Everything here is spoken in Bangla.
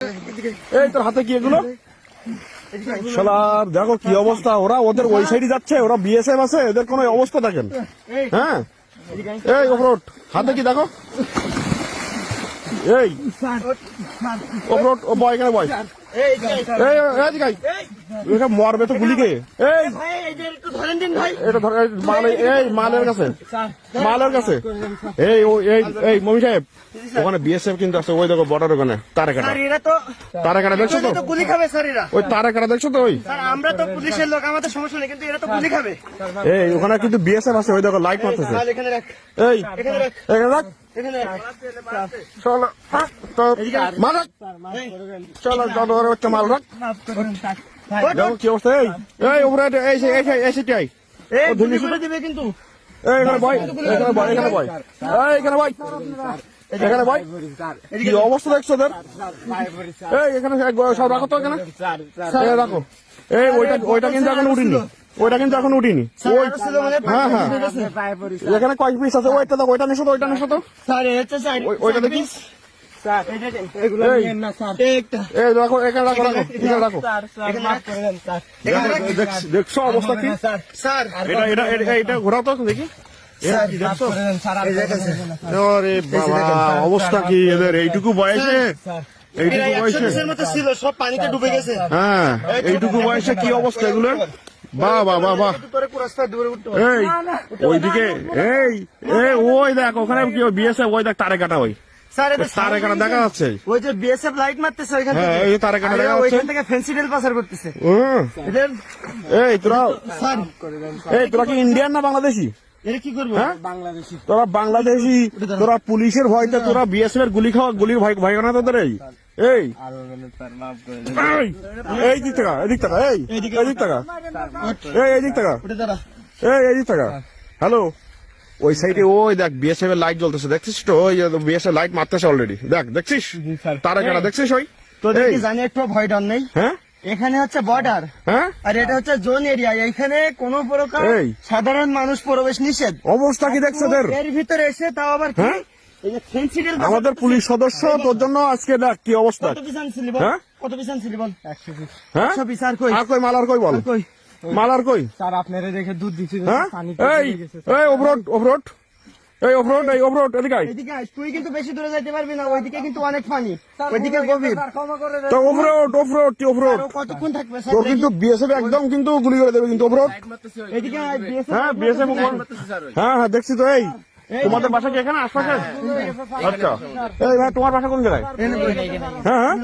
এই তোর হাতে কি এগুলো? শালার দেখো কি অবস্থা, ওরা ওদের ওই সাইডে যাচ্ছে, ওরা বিএসএফ আছে, এদের কোনো অবস্থা দেখেন। হ্যাঁ এই অফরোড হাতে কি দেখো, এই অফরোড ও বয় এখানে বয়, মরবে তো গুলি খেয়ে। এই এটা ধর মালের কাছে, মালের কাছে। এই এই মমি সাহেব ওখানে বিএসএফ কিন্তু আছে, ওই দেখো বর্ডার ওখানে তারে কাটা দেখছো তো, গুলি খাবে স্যার এরা। ওই তারে কাটা দেখছো তো, ওই আমরা তো পুলিশের লোক, আমাদের সমস্যা নেই, কিন্তু এরা তো গুলি খাবে। এই ওখানে কিন্তু বিএসএফ আছে, ওই দেখো লাইট মারতেছে। এখানে রাখ, এই এখানে রাখ, এখানে রাখ, এখানে রাখ। চলো মার চলো চলো হচ্ছে মাল রাখ। দেখো কি অবস্থা, এই উপরে এই সেটাই গুলি করে দিবে কিন্তু। এখানে বয়, এখানে বয়, এখানে বয়, এখানে বয়, এখানে বয়। কি অবস্থা দেখছো ওদের? এই এখানে সব রাখো তো, এখানে রাখো। এই ওইটা কিন্তু এখন উঠিনি, ওইটা কিন্তু এখন উঠিনি। ওই হ্যাঁ হ্যাঁ এখানে কয় পিস আছে, ওইটা দেখো, ওইটা নিশো তো, ওইটা নিশো তো, ওইটা দেখি। এই রাখো, এখানে রাখো, রাখো, এখানে রাখো। দেখছো অবস্থা কি? এটা ঘোরাও তো দেখি। অবস্থা কি এদের এইটুকু বয়সে, এইটুকু বয়সে ছিল, সব পানিতে ডুবে গেছে। হ্যাঁ এইটুকু বয়সে কি অবস্থা এগুলোর। বাহ বাহ বাহ বাহ। এই ওইদিকে এই ওই দেখ ওখানে কি বিএসএফ, ওই দেখ তারে কাটা, ওই তারে কাটা দেখা যাচ্ছে, ওই যে বিএসএফ লাইট মারতেছে ওইখান থেকে, এই তারে কাটা দেখা যাচ্ছে, ওইখান থেকে ফেন্সিডেল পাচার করতেছে। এই তোরা কি ইন্ডিয়ান না বাংলাদেশি? এরা কি করবে? বাংলাদেশি। তোরা বাংলাদেশি, তোরা পুলিশের ভয়তে তোরা বিএসএফ এর গুলি খাওয়া, গুলির ভয় না তোদের। এই এই দিক টাকা, এদিক টাকা, এই দিক টাকা, এই দিক টাকা, এই দিক টাকা। হ্যালো ওই সাইডে ওই দেখ বিএসএফ এর লাইট জ্বলতেছে, দেখছিস তো? ওই বিএসএফ লাইট মারতেছে অলরেডি, দেখ দেখছিস তারা কাটা দেখছিস? ওই তোদের কি জানি একটু ভয় ডর নেই? হ্যাঁ এখানে হচ্ছে বর্ডার, হ্যাঁ আর এটা হচ্ছে জোন এরিয়া, এখানে কোন প্রকার সাধারণ মানুষ প্রবেশ নিষেধ। অবস্থা কি দেখছো তোর? এর ভিতরে এসে তাও আবার কি এই যে ফেন্সিডেল আমাদের পুলিশ সদস্য, তোর জন্য আজকে দেখ কি অবস্থা। কত পিস আনছিলি বল? কত পিস আনছিলি বল? 100 পিস। হ্যাঁ 100 পিস। আর কই? আর কই মাল, আর কই বল, কই মাল আর কই? স্যার আপনারা দেখে দুধ দিছি, পানি এই অফরোড, অফরোড, এই অফরোড, এই অফরোড, এদিকে আয়। এদিকে আয়, তুই কিন্তু বেশি দূরে যাইতে পারবি না, ওইদিকে কিন্তু অনেক পানি, ওইদিকে গভীর। তো অফরোড, অফরোড, কি অফরোড? কতক্ষণ থাকবে স্যার? তোর কিন্তু বিএসএফ একদম কিন্তু গুলি করে দেবে কিন্তু অফরোড। এদিকে আয়, হ্যাঁ বিএসএফ, হ্যাঁ হ্যাঁ দেখছি তো। এই তোমাদের বাসা কি এখানে আশপাশে? আচ্ছা এই ভাই তোমার বাসা কোন জায়গায়? হ্যাঁ হ্যাঁ